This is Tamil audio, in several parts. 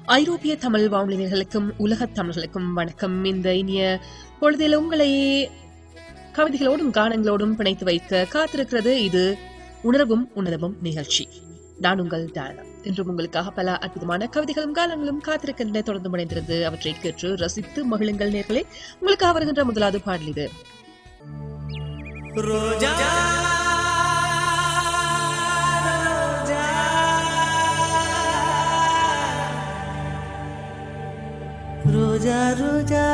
ஐரோப்பிய தமிழ் வானொலிகளுக்கும் உலகத் தமிழர்களுக்கும் வணக்கம். இந்த இனிய பொழுதில் உங்களை கவிதைகளோடும் கானங்களோடும் பிணைத்து வைக்க காத்திருக்கிறது இது உணர்வும் உணர்வும் நிகழ்ச்சி. நான் உங்கள் டானா. இன்றும் உங்களுக்காக பல அற்புதமான கவிதைகளும் காலங்களும் காத்திருக்கின்றன. தொடர்ந்து முனைந்திருந்து அவற்றை கேட்டு ரசித்து மகிழுங்கள் நேர்களே. உங்களுக்காக வருகின்ற முதலாவது பாடல் இது. ரோஜா ரோஜா ரோஜா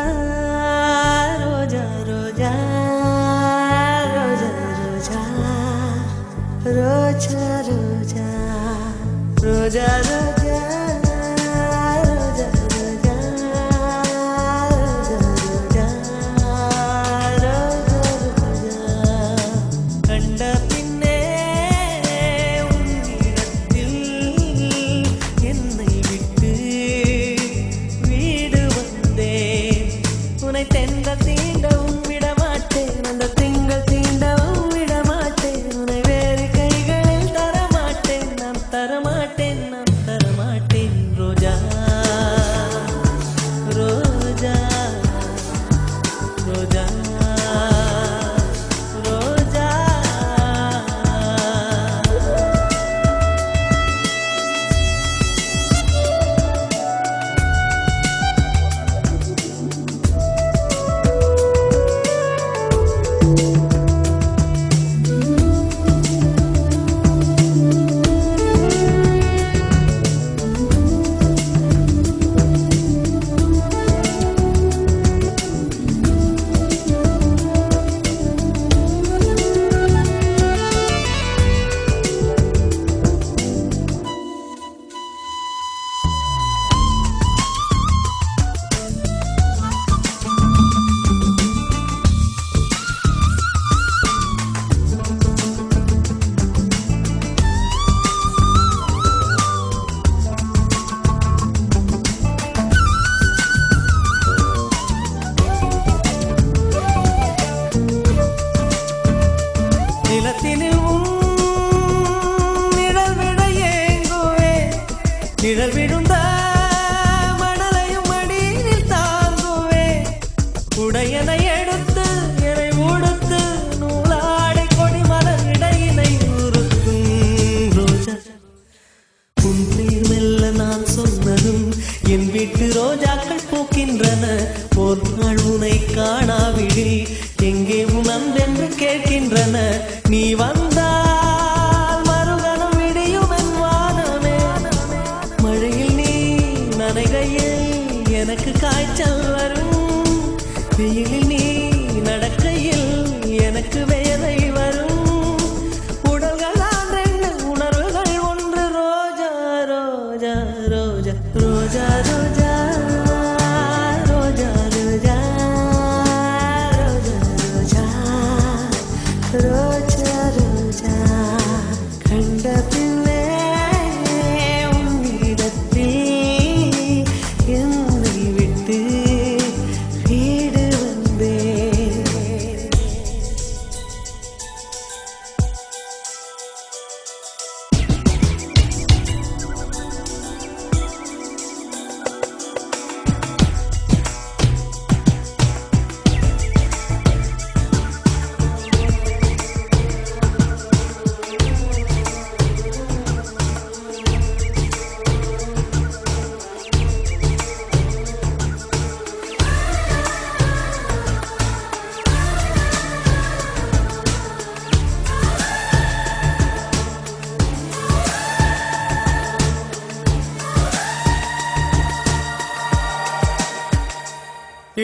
ரோஜா ரோஜா ரோஜா ரோஜா ரோஜா ரோஜா ரோஜா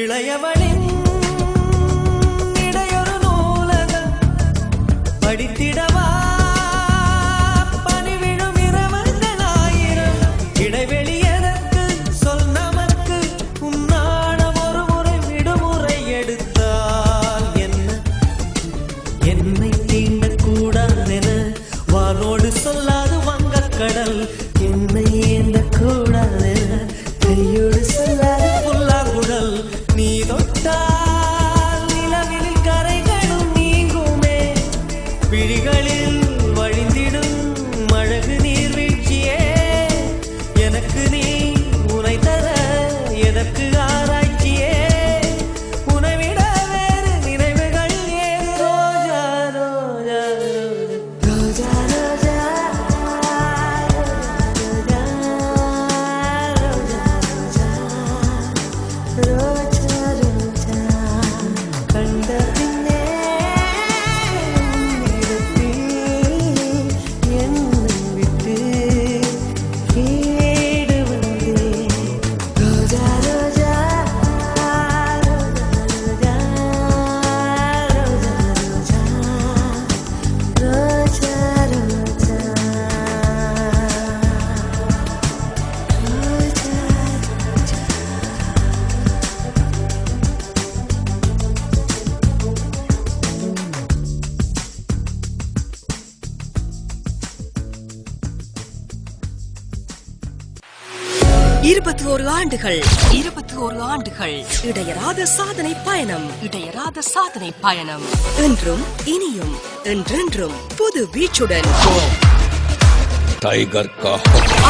இளையவளின் இடையொரு நூலகம் படித்திடவா பணிவிடும் இரவங்கள் ஆயிரம் இடைவெளி எதற்கு சொல் நமக்கு உன்னாடம் ஒரு முறை விடுமுறை எடுத்தால் என்ன என்னை தீண்டக்கூடாதென வானோடு சொல்லாது வங்கக்கடல் என்னை ஏந்தக்கூடாதென கையோடு சொல்லாது புல்லாங்குழல் நீ தொட்டால் நிலவில் கரைகளும் நீங்குமே விழிகளில் வழிந்திடும் அழகு நீர்வீழ்ச்சியே எனக்கு நீ உரை 21 ஆண்டுகள் 21 ஆண்டுகள் இடையராத சாதனை பயணம் என்றும் இனியும் என்றென்றும் புது வீச்சுடன் டைகர் கா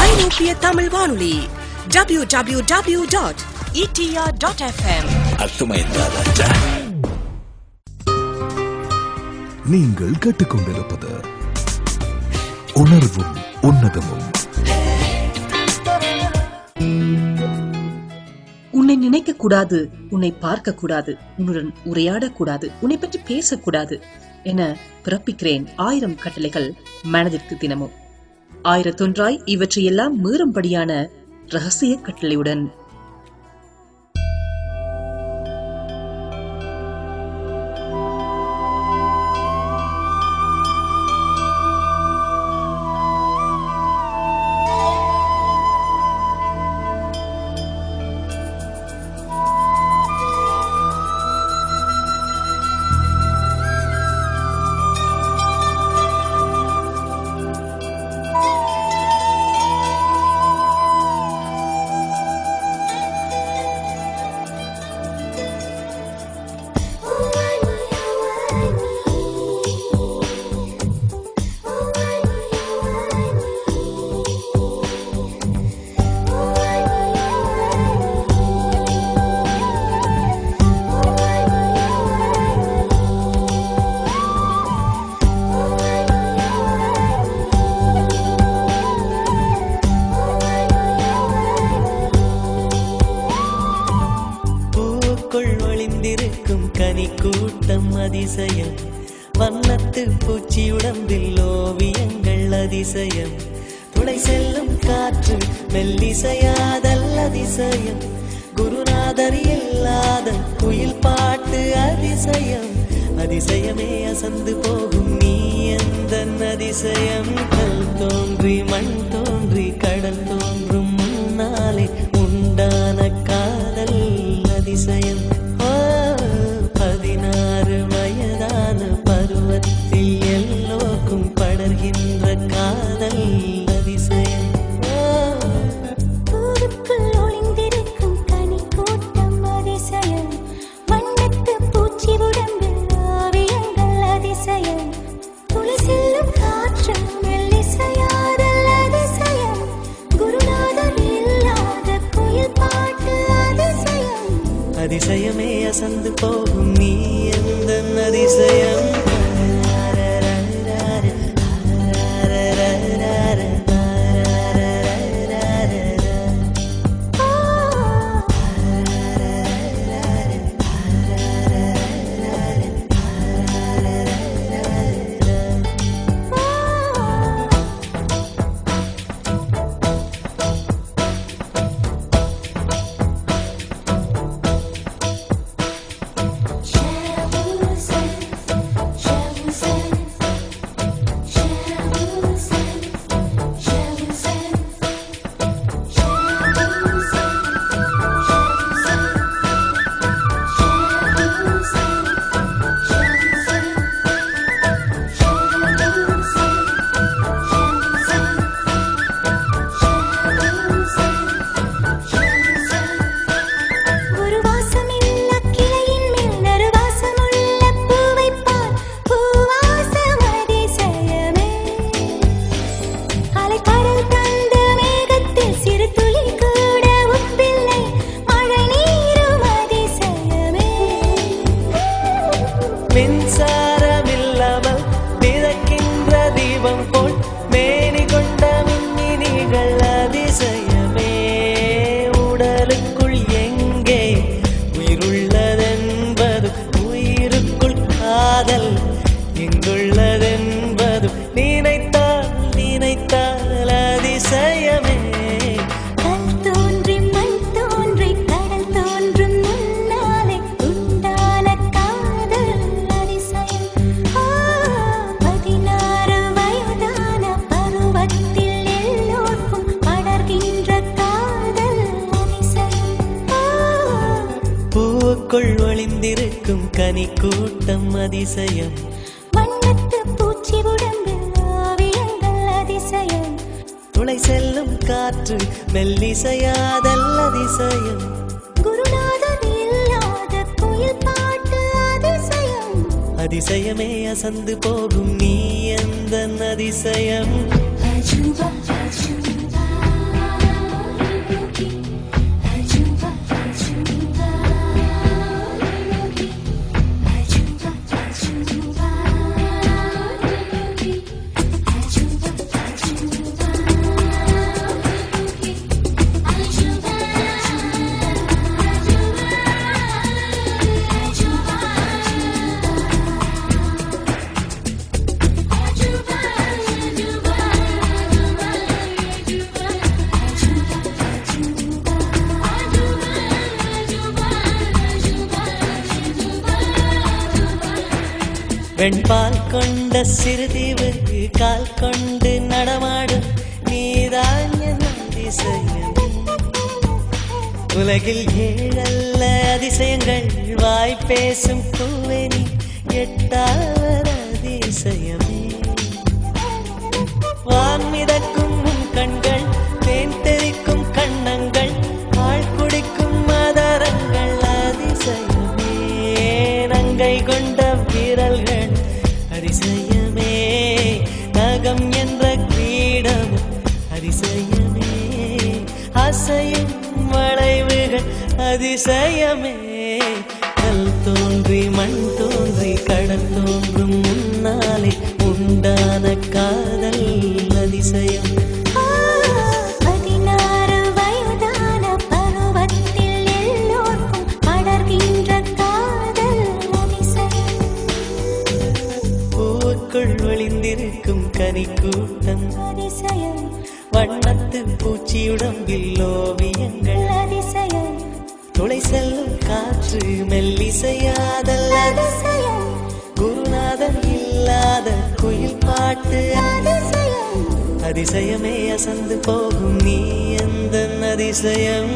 ஐரோப்பிய தமிழ் வானொலி www.etr.fm. நீங்கள் கேட்டுக்கொண்டிருப்பது உணர்வும் உன்னதமும். உன்னை நினைக்க கூடாது, உன்னை பார்க்க கூடாது, உன்னுடன் உரையாடக்கூடாது, உன்னை பற்றி பேசக்கூடாது என பிறப்பிக்கிறேன் 1000 கட்டளைகள் மனதிற்கு தினமும். 1001 இவற்றையெல்லாம் மீறும்படியான ரகசிய கட்டளையுடன் அதிசயம் வண்ணத்து பூச்சி உடம்பில் ஓவியங்கள் அதிசயம் துளை செல்லும் காற்று மெல்லிசையாதல் அதிசயம் குருநாதர் இல்லாத குயில் பாட்டு அதிசயம் அதிசயமே அசந்து போகும் நீ எந்த அதிசயம் கல் தோன்றி மண் தோன்றி கடல் தோன்றும் முன்னாலே உண்டான காதல் அதிசயம் 16 வயதான பருவத்தில் எல்லோருக்கும் படர்கின்ற காதல் அதிசயம் பூவுக்குள் ஒளிந்திருக்கும் கனி கூட்டம் அதிசயம் வண்ணத்து பூச்சி உடம்பில் ஓவியங்கள் அதிசயம் துளி செல்லும் காற்று மெல்லிசையாதல் அதிசயம் குருநாதர் இல்லாத குயில் பாட்டு அதிசயம் அதிசயமே அசந்து போகும் நீ எந்த அதிசயம் மின்சாரமில்லாமல் மிதக்கின்ற தீபம் போல் மேனி கொண்ட மின்மினிகள் அதிசயமே உடலுக்குள் எங்கே உயிருள்ளதென்பது உயிருக்குள் காதல் எங்குள்ளதென்பது நினைத்தால் நினைத்தால் அதிசயமே ஒளிந்திருக்கும் கனி கூட்டம் அதிசயம் வண்ணத்து பூச்சி உடம்பில் ஓவியங்கள் அதிசயம் துளை செல்லும் காற்று மெல்லிசையாதல் அதிசயம் குருநாதர் இல்லாத குயில் பாட்டு அதிசயம் அதிசயமே அசந்து போகும் நீ எந்த அதிசயம் அஜுபா அஜுபா அஜுபா அஜுபா அஜுபா அஜுபா வெண்பால் கொண்ட சிறுதீவு கால் கொண்டு நடமாடும் நீதான் என் அதிசயம் உலகில் ஏழல்ல அதிசயங்கள் வாய் பேசும் பூவெனி எட்டாவது அதிசயமே வான் மிதக்கும் உன் கண்கள் தேன் தெறிக்கும் கண்ணங்கள் ஆள் குடிக்கும் மதரங்கள் அதிசயமே நங்கை கொண்ட வீரல்கள் அதிசயமே நகம் என்ற கிரீடம் அதிசயமே அசையும் வளைவுகள் அதிசயமே கல் தோன்றி மண் தோன்றி கடல் தோன்றும் முன்னாலே உண்டான காதல் அதிசயம் 16 வயதான பருவத்தில் எல்லோருக்கும் படர்கின்ற காதல் அதிசயம் பூவுக்குள் ஒளிந்திருக்கும் கனி கூட்டம் அதிசயம் வண்ணத்து பூச்சியுடம்பில் ஓவியங்கள் அதிசயம் துளை செல்லும் காற்று மெல்லிசையாதல் அதிசயம் குருநாதன் இல்லாத குயில் பாட்டு அதிசயம் அதிசயமே அசந்து போகும் நீ எந்த அதிசயம்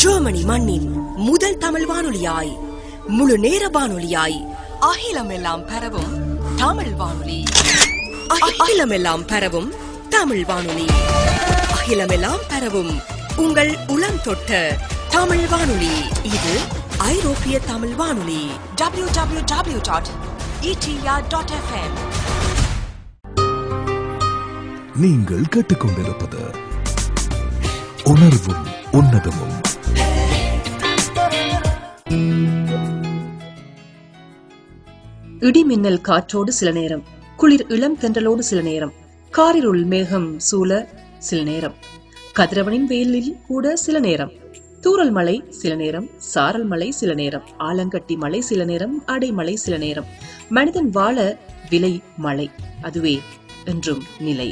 ஜெர்மனி மண்ணின் முதல் தமிழ் வானொலியாய் முழு நேர வானொலியாய் அகிலமெல்லாம் பரவும் தமிழ் வானொலி. அகிலமெல்லாம் பரவும் தமிழ் வானொலி. அகிலமெல்லாம் பரவும் உங்கள் உளம் தொட்ட தமிழ் வானொலி. இது ஐரோப்பிய தமிழ் வானொலி. www.etr.fm. நீங்கள் கேட்டுக்கொண்டிருப்பது உணர்வும் உன்னதமும். இடிமின்னல் காற்றோடு சில நேரம், குளிர் இளம் தென்றலோடு சில நேரம், காரிருள் மேகம் சூழ சில நேரம், கதிரவனின் வெயிலில் கூட சில நேரம், தூறல் மழை சில நேரம், சாரல் மழை சில நேரம், ஆலங்கட்டி மழை சில நேரம், அடைமழை சில நேரம், மனிதன் வாழ விலை மழை, அதுவே என்றும் நிலை.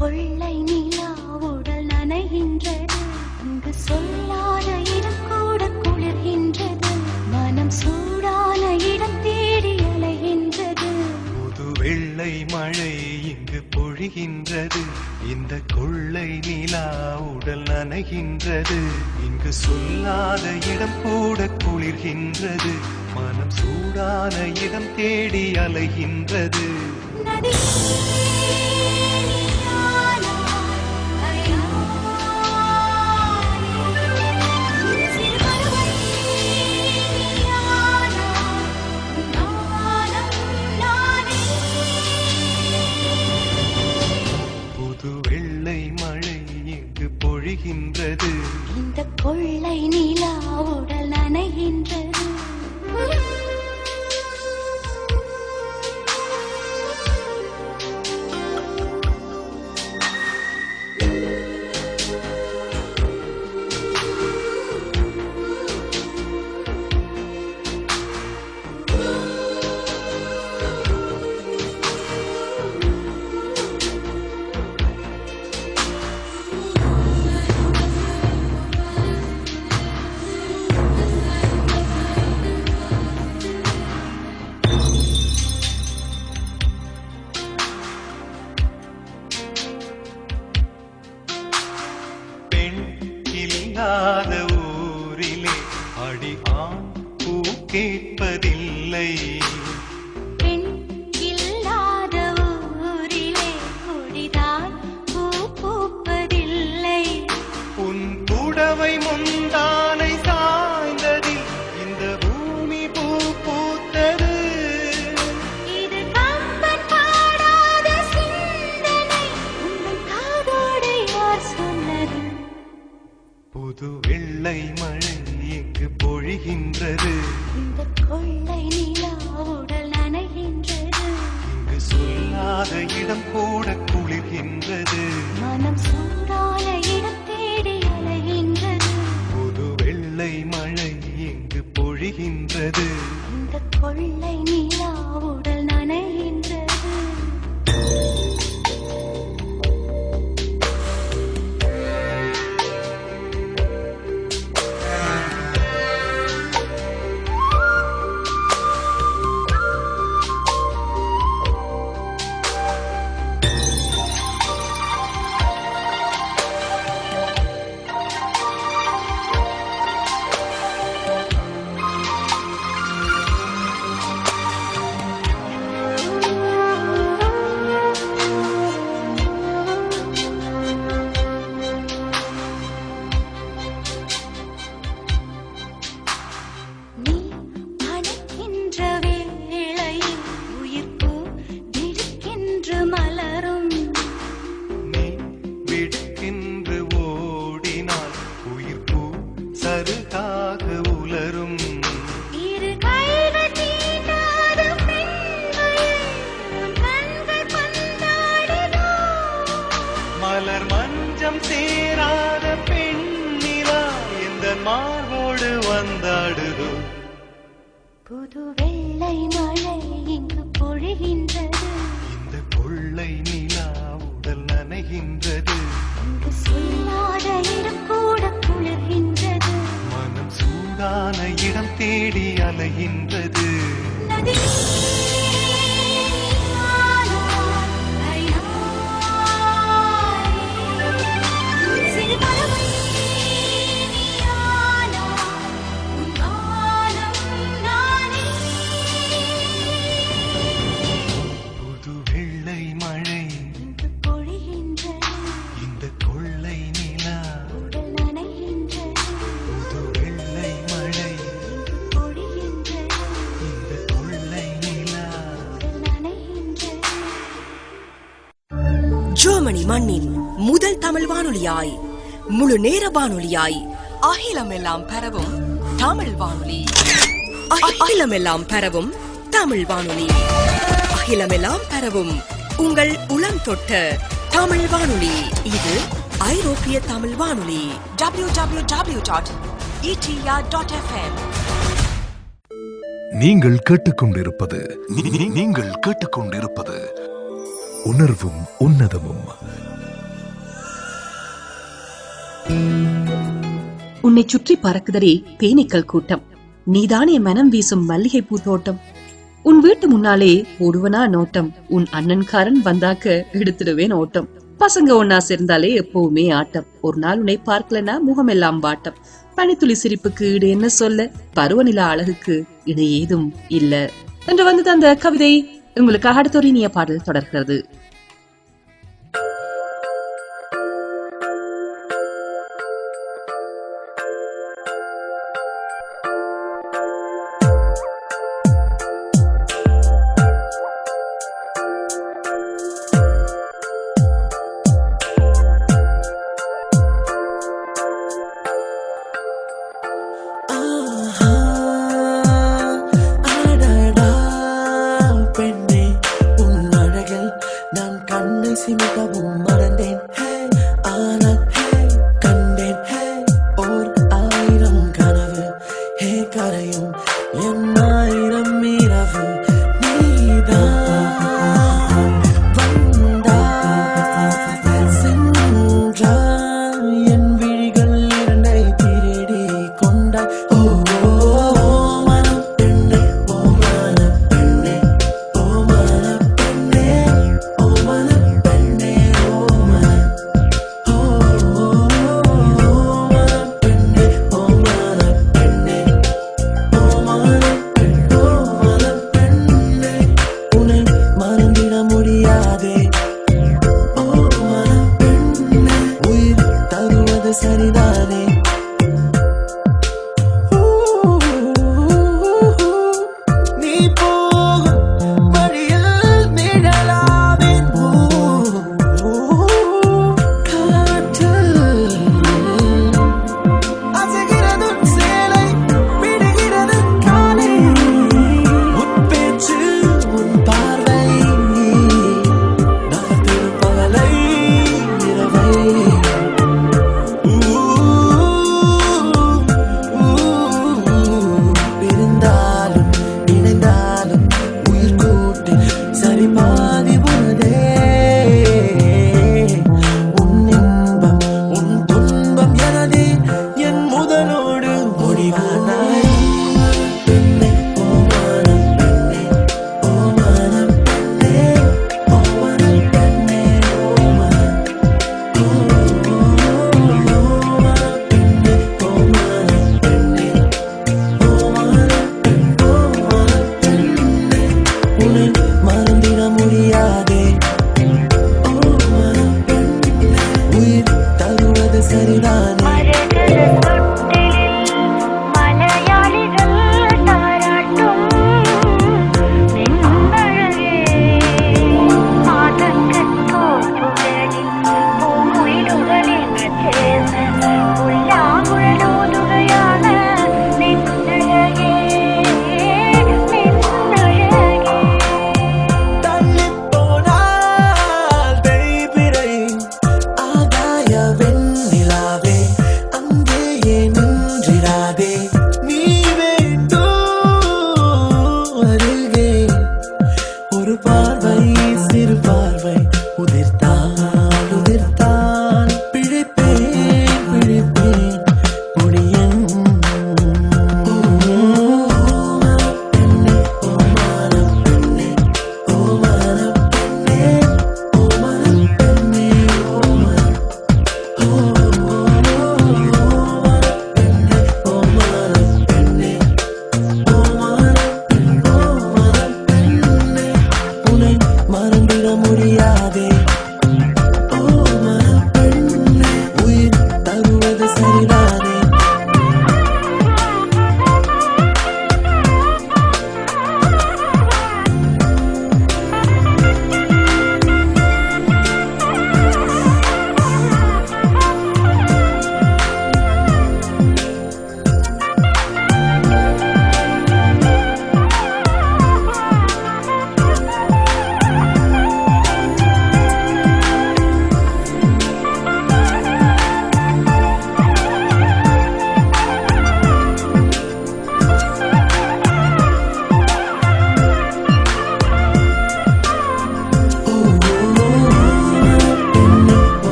கொள்ளை நிலா உடல் நனைகின்றது, இங்கு சொல்லாத இடம் கூட குளிர்கின்றது, மனம் சூடான இடம் தேடி அலைகின்றது. புது வெள்ளை மழை இங்கு பொழிகின்றது, இந்த கொள்ளை நிலா உடல் நனைகின்றது, இங்கு சொல்லாத இடம் கூட குளிர்கின்றது, மனம் சூடான இடம் தேடி அலைகின்றது. கொள்ளை நிலா உடல் நனைகின்றது. இல்லாத ஊரிலே அடி ஆண் பூ கேட்பதில்லை. பெண் இல்லாத ஊரிலே கொடிதான் பூ பூப்பதில்லை. உன் புடவை முந்தானை சாய்ந்ததில் இந்த பூமி பூ பூத்தது. இது கம்பன் பாடாத சிந்தனை, உங்கள் காதோடு யார் சொன்னது? புது வெள்ளை மழை இங்கு பொழிகின்றது. இந்த கொள்ளை நிலா உடல் நனைகின்றது. இங்கு சொல்லாத இடம் கூட குளிர்கின்றது. மனம் சூடான இடம் தேடி அலைகின்றது. புது வெள்ளை மழை இங்கு பொழிகின்றது. இந்த கொள்ளை நிலா உடல் நனைகின்றது. மலர் மஞ்சம் சேராத பெண்ணிலா எந்த மார்போடு வந்தாடுதோ. புது வெள்ளை மழை இங்கு பொழிகின்றது. இந்த கொள்ளை நிலா உடல் நனைகின்றது. இங்கு சொல்லாத இடம் கூட குளிர்கின்றது. மனம் சூடான இடம் தேடி அலைகின்றது. புது வெள்ளை மழை இங்கு பொழிகின்றது. இந்த கொள்ளை நிலா உடல் நனைகின்றது. புது வெள்ளை மழை இங்கு பொழிகின்றது. இந்த கொள்ளை நிலா. உடல் நனைகின்றது. ஜெர்மனி மண்ணின் முதல் தமிழ் வானொலியாய், முழு நேர வானொலியாய், அகிலமெல்லாம் பரவும் தமிழ் வானொலி. அகிலமெல்லாம் பரவும் தமிழ் வானொலி. அகிலமெல்லாம் பரவும் உங்கள் உளம் தொட்ட தமிழ் வானொலி. இது ஐரோப்பிய தமிழ் வானொலி. www.etr.fm. நீங்கள் கேட்டுக்கொண்டிருப்பது நீங்கள் கேட்டுக்கொண்டிருப்பது உணர்வும் உன்னதமும். உன்னை சுற்றி பறக்குதரே தேனீக்கள் கூட்டம், நீதானே மனம் வீசும் மல்லிகை பூத்தோட்டம். உன் வீட்டு முன்னாலே ஓடுவனா நோட்டம், உன் அண்ணன்காரன் வந்தாக்க எடுத்துடுவேன் ஓட்டம். பசங்க ஒன்னா சேர்ந்தாலே எப்பவுமே ஆட்டம், ஒரு நாள் உன்னை பார்க்கலனா முகமெல்லாம் வாட்டம். பனித்துளி சிரிப்புக்கு ஈடு என்ன சொல்ல, பருவநிலா அழகுக்கு இணை ஏதும் இல்ல என்று வந்தது அந்த கவிதை. உங்களுக்காக அடுத்த ஒரு இனிய பாடல் தொடர்கிறது.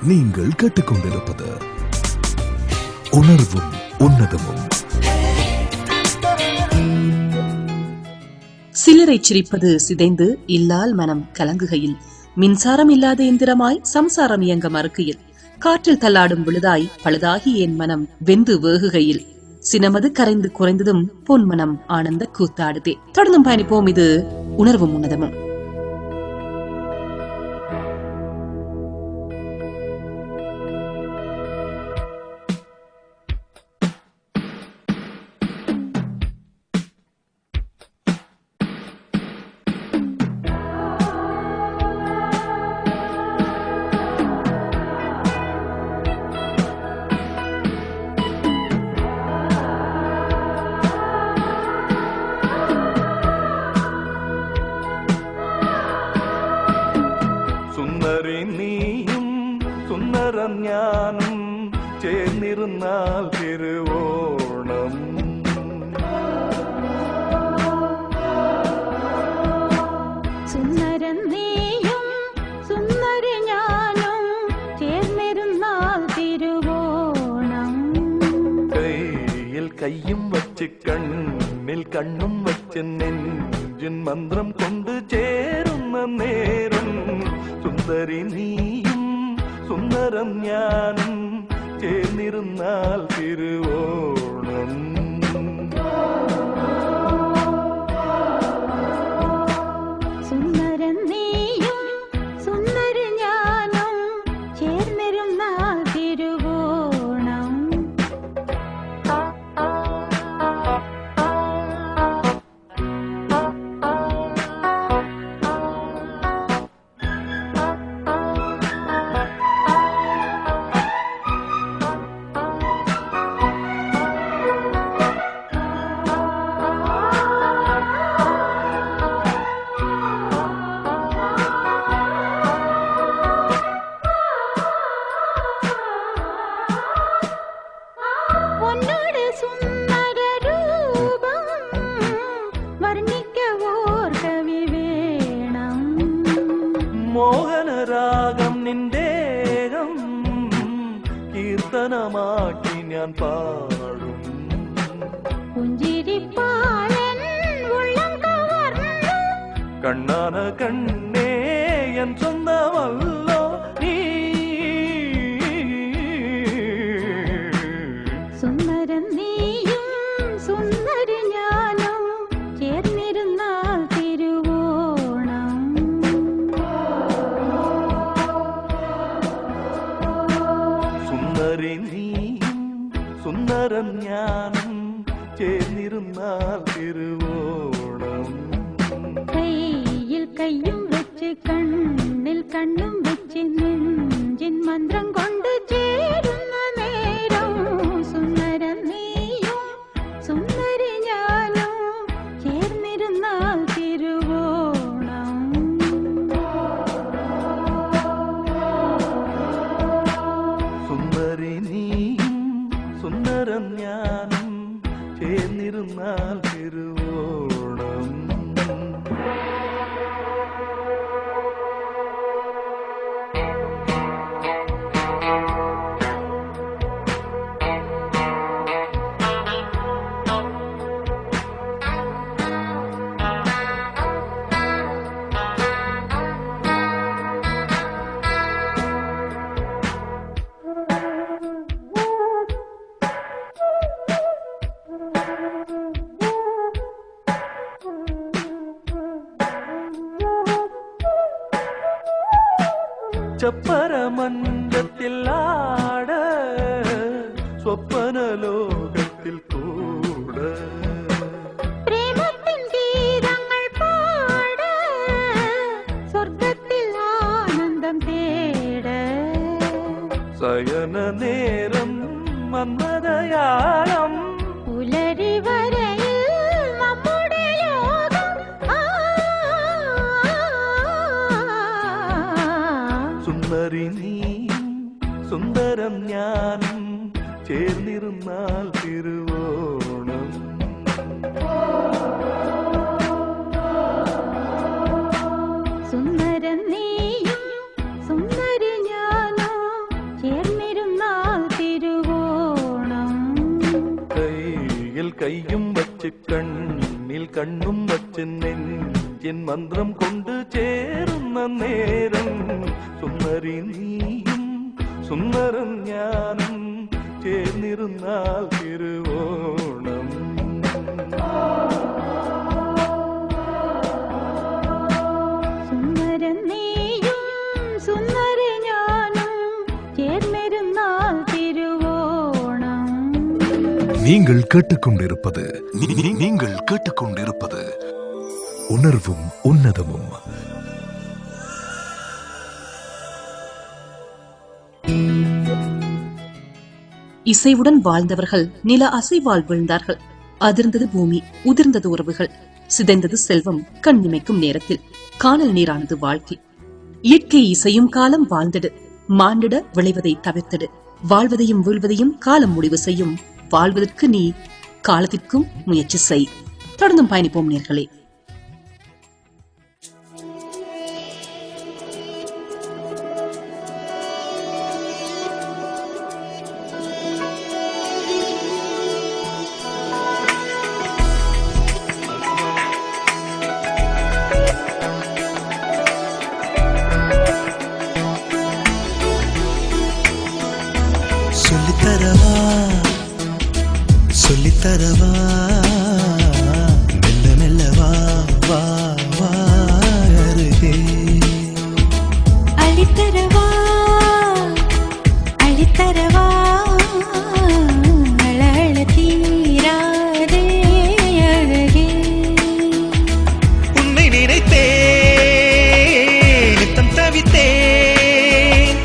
நீங்கள் கேட்டுக்கொண்டிருப்பது உணர்வும் உன்னதமும். சிலரை சிரிப்பது சிதைந்து இல்லால் மனம் கலங்குகையில், மின்சாரம் இல்லாத எந்திரமாய் சம்சாரம் இயங்க மறுக்கையில், காற்றில் தள்ளாடும் விழுதாய் பழுதாகி என் மனம் வெந்து வேகுகையில், சினமது கரைந்து குறைந்ததும் பொன்மனம் ஆனந்த கூத்தாடுதே. தொடர்ந்தும் பயணிப்போம். இது உணர்வும் உன்னதமும். ഞാനും ചേർന്നിരുന്നാൽ തിരുവോണം സുന്ദരൻ നീയും സുന്ദരി ഞാനും ചേർന്നിരുന്നാൽ തിരുവോണം കയ്യിൽ കയ്യും വച്ച് കണ്ണിൽ കണ്ണും വച്ച് നെഞ്ചിൻ മന്ത്രം കൊണ്ട് ചേരുന്ന നേരം സുന്ദരി നീയും സുന്ദരം ഞാനും ചേർന്നിരുന്നാൽ തിരുവോണം സുന്ദരൻ നീയും സുന്ദരി ഞാനും ചേർന്നിരുന്നാൽ തിരുവോണം മോഹനരാഗം നിന്റേകം കീർത്തനമാക്കി ഞാൻ പാടും പുഞ്ചിരിപ്പാലൻ ഉള്ളം കവർന്നു കണ്ണാന കണ്ണേ എൻ സ്വന്തമല്ലോ നീ സുന്ദരൻ നീയും സുന്ദരി ഞാനും ചേർന്നിരുന്നാൽ തിരുവോണം സുന്ദരി നീയും സുന്ദരം ഞാനും ചേർന്നിരുന്നാൽ തിരുവോണം കയ്യിൽ കയ്യും വെച്ച് കണ്ണിൽ കണ്ണും വെച്ച് നെഞ്ചിൻ മന്ത്രം കൊണ്ട് ചേരുന്ന നേരം സുന്ദരൻ നീയും സുന്ദരി ഞാനും ചേർന്നിരുന്നാൽ തിരുവോണം സുന്ദരി നീയും സുന്ദരം ഞാനും ചേർന്നിരുന്നാൽ തിരുവോണം ചപ്പരമഞ്ചത്തിൽ ആട സ്വപ്ന ലോകത്തിൽ കൂട പ്രേമത്തിൻ ഗീതങ്ങൾ പാട സ്വർഗത്തിൽ ആനന്ദം തേട സയന നേരം മന്മദയാളം പുലരി വരയിൽ നമ്മുടെ ലോകം സുന്ദരി നീയും സുന്ദരം ഞാനും ചേർന്നിരുന്നാൽ തിരുവോണം സുന്ദരൻ നീയും സുന്ദരി ഞാനും கையும் வச்சு கண்ணில் கண்ணும் வச்சு நெஞ்சின் மந்திரம் கொண்டு சேரும் நேரம் சுந்தரி நீயும் சுந்தரம் ஞானம் சேர்ந்திருந்தால் திருவோணம். சுந்தரன் நீயும் சுந்தர ஞானம் சேர்ந்திருந்தால் திருவோணம். நீங்கள் கேட்டுக்கொண்டிருப்பது உணர்வும் உன்னதமும். இசைவுடன் வாழ்ந்தவர்கள் நில அசைவால் விழுந்தார்கள். அதிர்ந்தது பூமி, உதிர்ந்தது உறவுகள், சிதைந்தது செல்வம். கண் இமைக்கும் நேரத்தில் காணல் நீரானது வாழ்க்கை. இயற்கை இசையும் காலம் வாழ்ந்திடு, மாண்டிட விளைவதை தவிர்த்திடு. வாழ்வதையும் வீழ்வதையும் காலம் முடிவு செய்யும். வாழ்வதற்கு நீ காலத்திற்கும் முயற்சி செய். தொடர்ந்தும் பயணிப்போம் நேர்களே. சொல்லித்தரவா மெல்ல மெல்ல வா வா வா அருகே. அளித்தரவா அளித்தரவா அழ அழ தீராதே அழகே. உன்னை நினைத்தேன் நித்தம் தவித்தேன்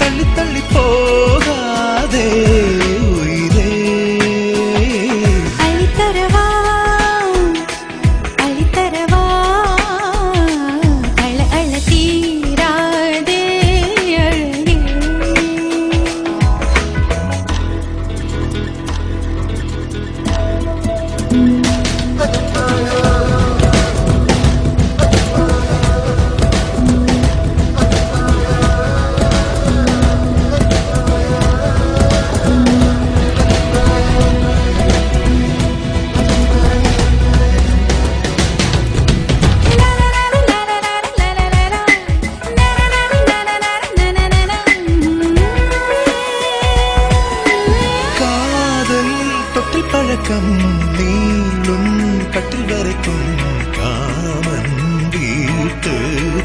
தள்ளி தள்ளி போகாதே உயிரே. அளித்தரவா அளித்தரவா அழ அழ தீராதே அழகே. காதல் தொட்டில் பழக்கம் நீளும் கட்டில் வரைக்கும் காமன் வீட்டு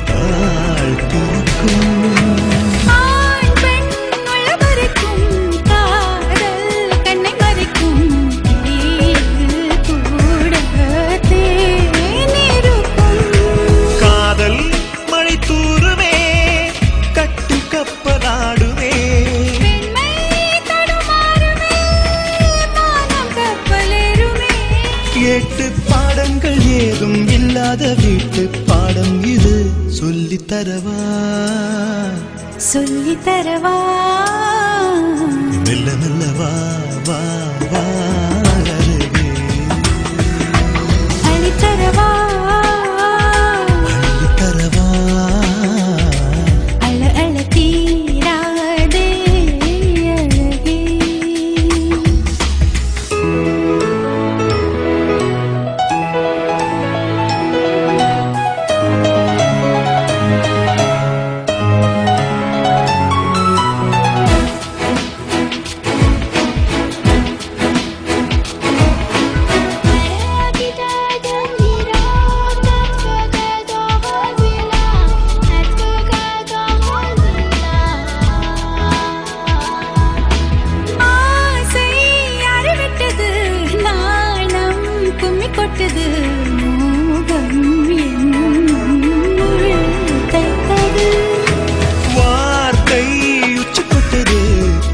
தாழ்த்திருக்கும். ஆண் பெண் உள்ள மறைக்கும் காதல் கண்ணை மறைக்கும் தீயில் கூட தேனிருக்கும். காதல் மழை தூருமே கட்டில் கப்பலாடுமே. பெண்மை தடுமாறுமே மானம் கப்பலேறுமே. 8 பாடங்கள் ஏதும் இல்லாத வீட்டு பாடம் இது. சொல்லித்தரவா சொல்லித்தரவா மெல்ல மெல்ல வா வா வா அருகே. அளித்தரவா அள்ளித்தரவா அழ அழ தீராதே அழகே. ஆசை அறுவிட்டது நாணம் கும்மி கொட்டது மோகம் என்னுள் தைத்தது. வார்த்தை உச்சி கொட்டது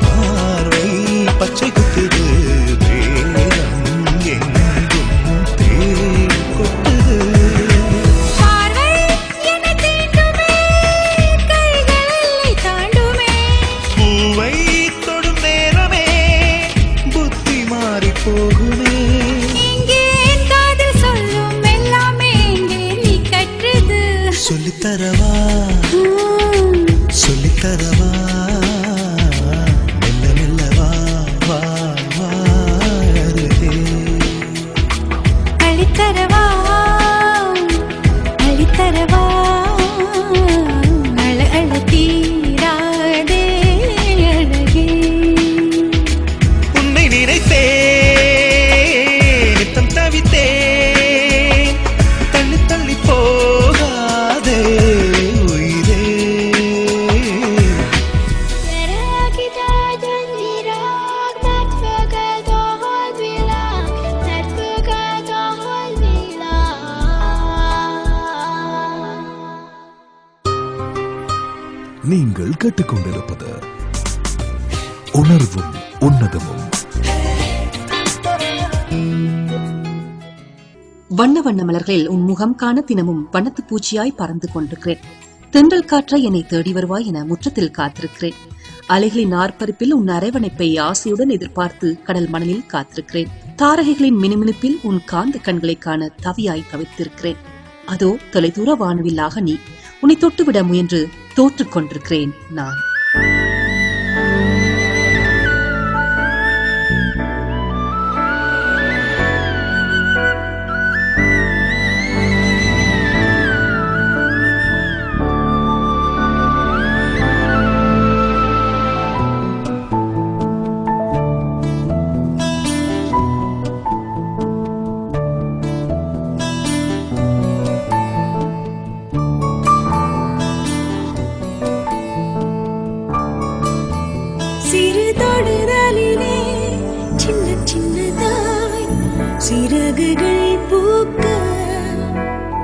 பார்வை பச்சை குத்துது. வேகம் எங்கும் தேன் கொட்டது. பார்வை என்னை தீண்டுமே கைகளை தாண்டுமே. பூவை தொடும் நேரமே புத்தி மாறி போகுமே. இங்கே என் காதல் சொல்லும் எல்லாமே இங்கே நீ கற்றது. சொல்லித்தரவா சொல்லித்தரவா மெல்ல மெல்ல வா வா வா அருகே. நீங்கள் கேட்டுக்கொண்டிருப்பது உணர்வும் உன்னதமும். வண்ண வண்ண மலர்களில் உன் முகம் காண தினமும் வண்ணத்து பூச்சியாய் பறந்து கொண்டிருக்கிறேன். தென்றல் காற்றை என்னை தேடி வருவாய் என முற்றத்தில் காத்திருக்கிறேன். அலைகளின் ஆர்ப்பரிப்பில் உன் அரவணைப்பை ஆசையுடன் எதிர்பார்த்து கடல் மணலில் காத்திருக்கிறேன். தாரகைகளின் மினுமினுப்பில் உன் காந்த கண்களை காண தவியாய் தவித்திருக்கிறேன். அதோ தொலைதூர வானவில்லாக நீ, உன்னை தொட்டுவிட முயன்று தோற்றுக் கொண்டிருக்கிறேன் நான். சிறகுகள் பூக்க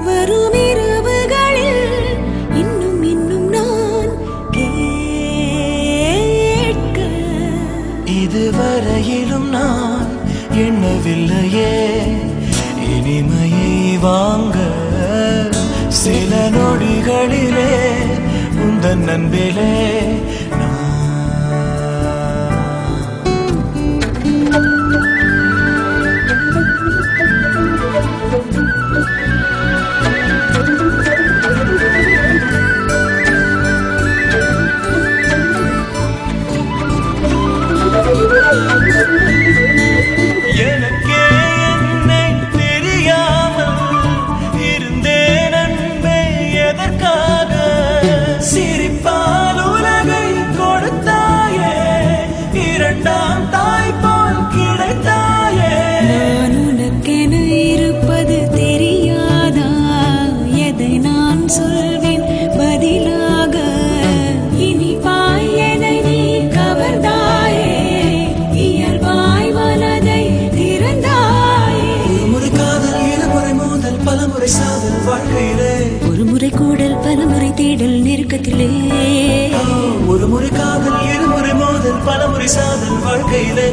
வரும் இரவுகளில் இன்னும் இன்னும் நான் கேட்க, இதுவரையிலும் நான் எண்ணவில்லையே இனிமையை வாங்க. சில நொடிகளிலே உந்தன் அன்பிலே ஒருமுறை கூடல் பலமுறை தேடல் நெருக்கத்திலே, ஒரு முறை காதல் இருமுறை மோதல் பலமுறை சாதல் வாழ்க்கையிலே.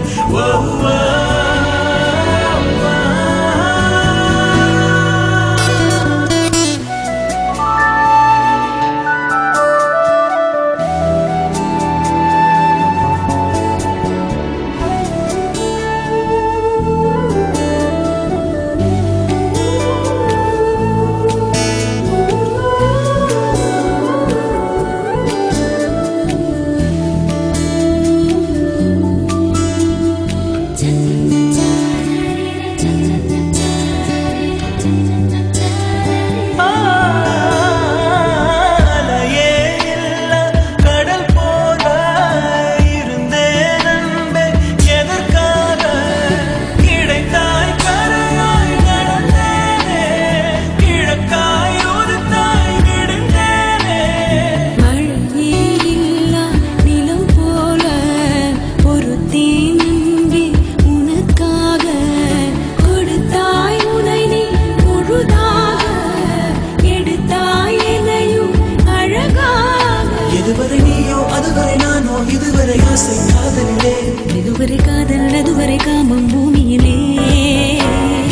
இதுவரை காதல் அதுவரை காமம் பூமியிலே,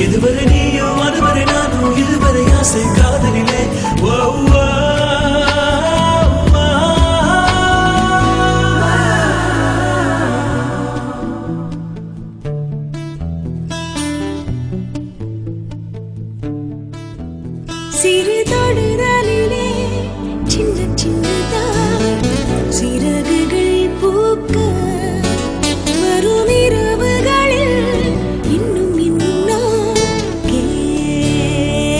இதுவரை நீயோ அதுவரை நானோ இதுவரை ஆசை காதலிலே. சிறு தொடுதலிலே சின்ன சின்னதாய் சிறகுகள் பூக்க வரும் இரவுகளில் இன்னும் இன்னும் நான் கேட்க,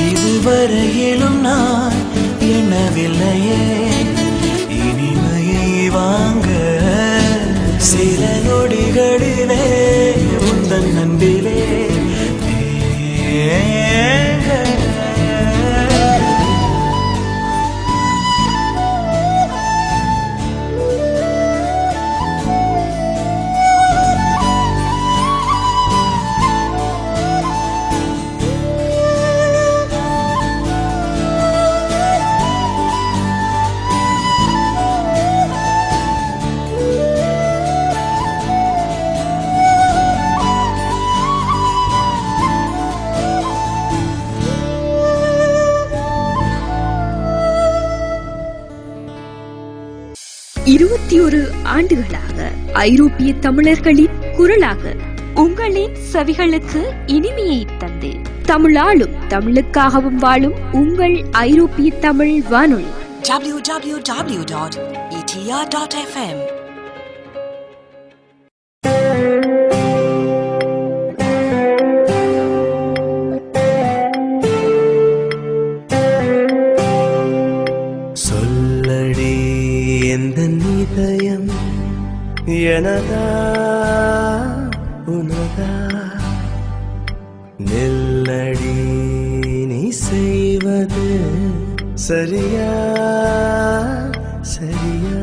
இதுவரையிலும் நான் எண்ணவில்லையே இனிமையை வாங்க. சில நொடிகளிலே உந்தன் அன்பிலே 21 ஆண்டுகளாக ஐரோப்பிய தமிழர்களின் குரலாக உங்களின் செவிகளுக்கு இனிமையை தந்து தமிழாலும் தமிழுக்காகவும் வாழும் உங்கள் ஐரோப்பிய தமிழ் வானொலி www.etr.fm. சொல்லடி எந்த இதயம் எனதா உனதா நெல்லடி நீ செய்வது சரியா சரியா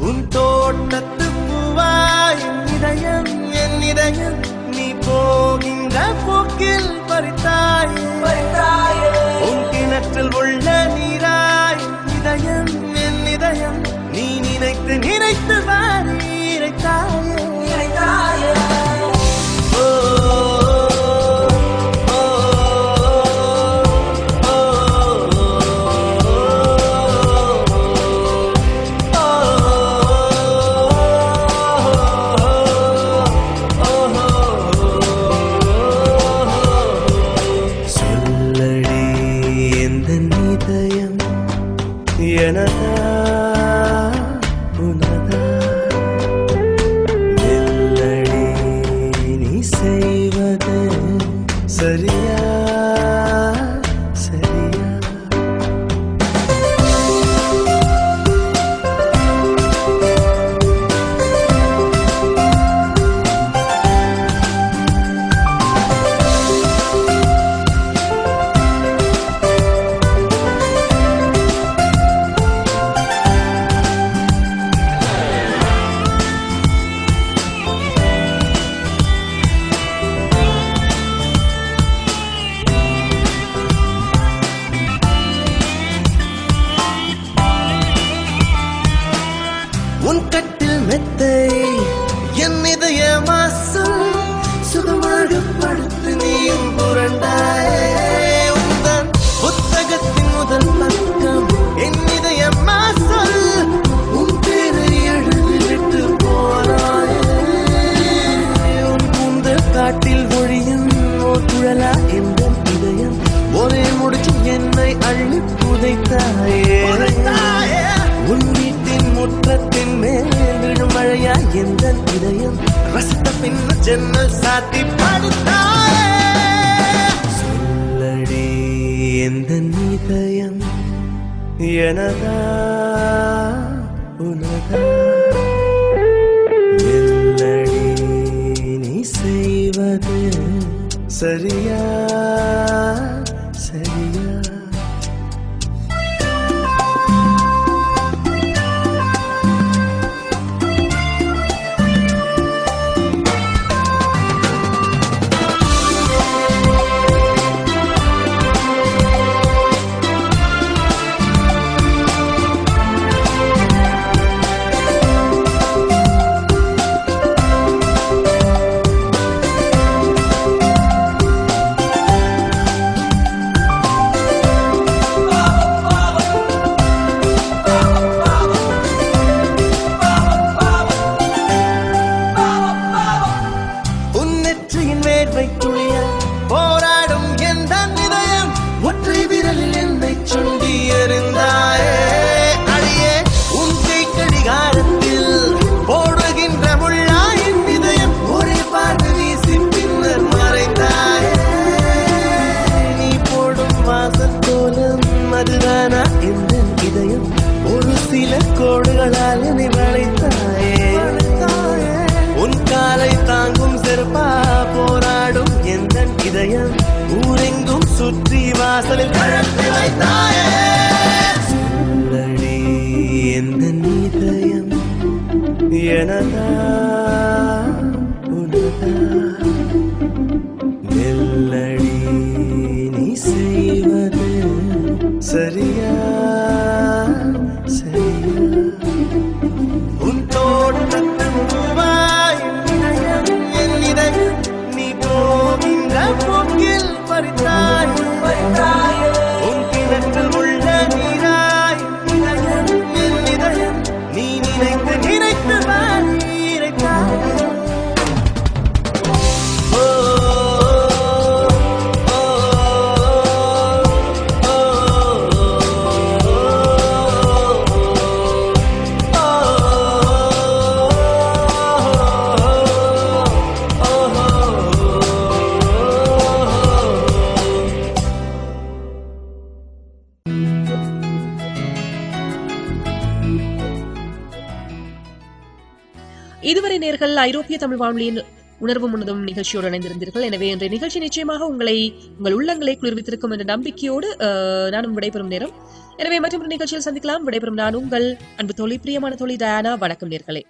உன் தோட்டத்து பூவாய் என் இதயம் நீ போகின்ற போக்கில் பறித்தாயே உன் கிணற்றில் உள்ள நீராய் இதயம் என் இதயம் நீ நினைத்து நினைத்து இறைத்தாயே சரியா உன் தோட்டத்து பூவாய் என் இதயம் நீ போகின்ற போக்கில் பறித்தாய் உன் கிணற்றில் உள்ள நீராய் இதயம் என் இதயம் இதுவரை நேர்கள் ஐரோப்பிய தமிழ் வானொலியின் உணர்வும் உணர்வும் நிகழ்ச்சியோடு இணைந்திருந்தீர்கள். எனவே இன்றைய நிகழ்ச்சி நிச்சயமாக உங்கள் உள்ளங்களை குளிர்வித்திருக்கும் என்ற நம்பிக்கையோடு நானும் விடைபெறும் நேரம். எனவே மற்றொரு நிகழ்ச்சியில் சந்திக்கலாம். விடைபெறும் நான் உங்கள் அன்பு தோழி, பிரியமான தோழி டயானா. வணக்கம் நேர்களே.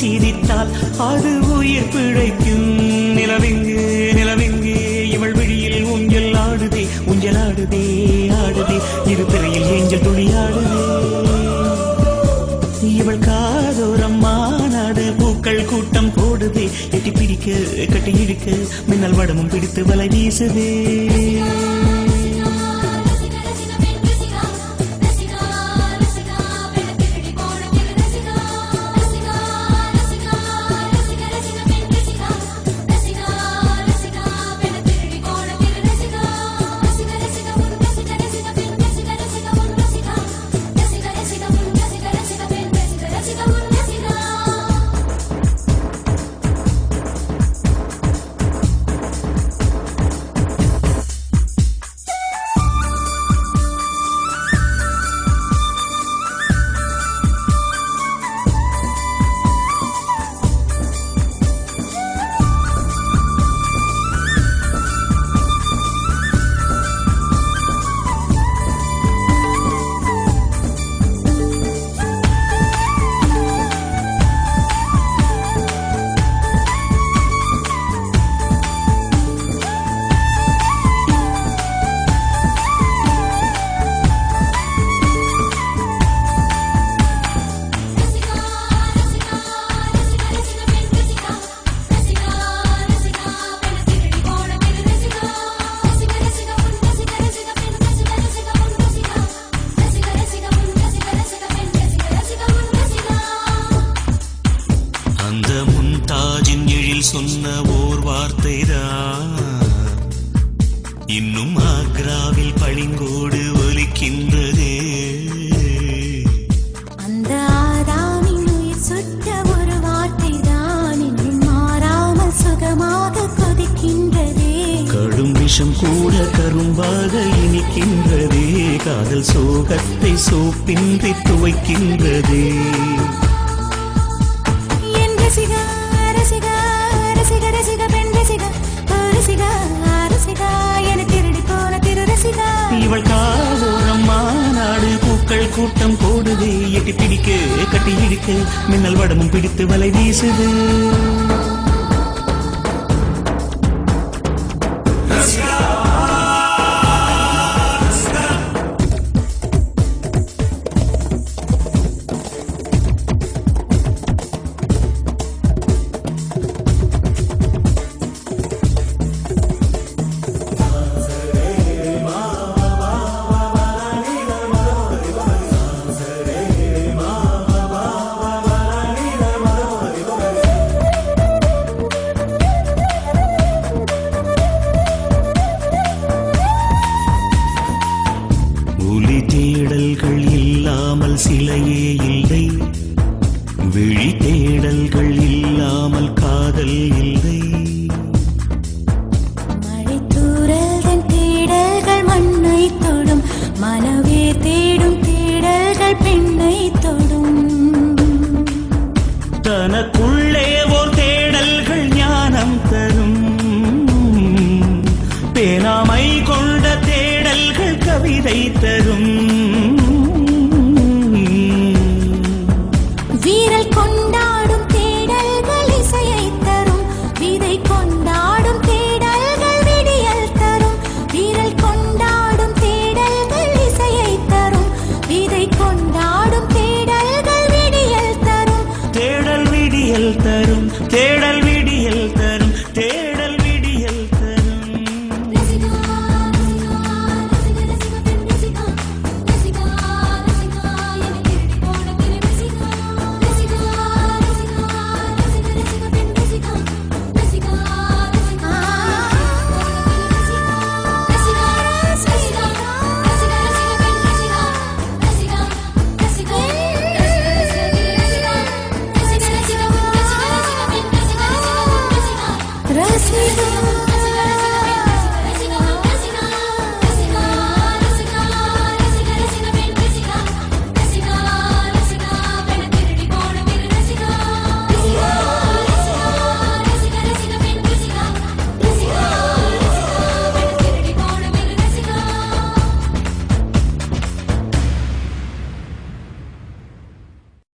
சிரித்தால் அது உயிர் பிழைக்கும். நிலவெங்கு நிலவெங்கு இவள் விழியில் ஊஞ்சல் ஆடுதே ஊஞ்சலாடுதே ஆடுதே இரு திரையில் ஏஞ்சல் துளியாடுதே. இவள் காதோரம் மாநாடு பூக்கள் கூட்டம் போடுதே எட்டி பிடிக்க கட்டி இழுக்க மின்னல் வடமும் பிடித்து வலை வீசுதே. சொன்ன ஓர் வார்த்தைதான் இன்னும் ஆக்ராவில் பளிங்கோடு ஒலிக்கின்றதே. அந்த ஆதாமின் உயிர் சுட்ட ஒரு வார்த்தைதான் இன்னும் மாறாமல் சுகமாக கொதிக்கின்றதே. கடும் விஷம் கூட கரும்பாக இனிக்கின்றதே. காதல் சோகத்தை சோப்பின்றி துவைக்கின்றதே. இவள் காதோரம் மாநாடு பூக்கள் கூட்டம் போடுதே எட்டி பிடிக்க கட்டி இழுக்க மின்னல் வடமும் பிடித்து வலை வீசுது. ஆண்கள் பெண்ணை தொடும். தனக்குள்ளே ஓர் தேடல்கள் ஞானம் தரும். பேராமை கொண்ட தேடல்கள் கவிதை தரும்.